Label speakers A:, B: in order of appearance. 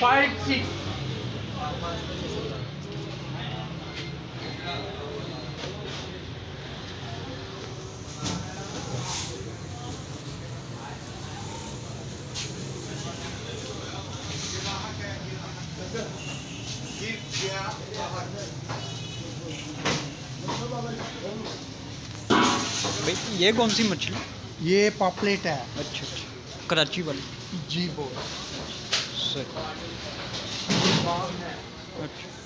A: Five six
B: भाई ये कौन सी मछली?
A: ये पॉपलेट है।
B: अच्छा अच्छा, कराची वाली।
A: जी बोल
B: सही।
A: बाग है।
B: अच्छा।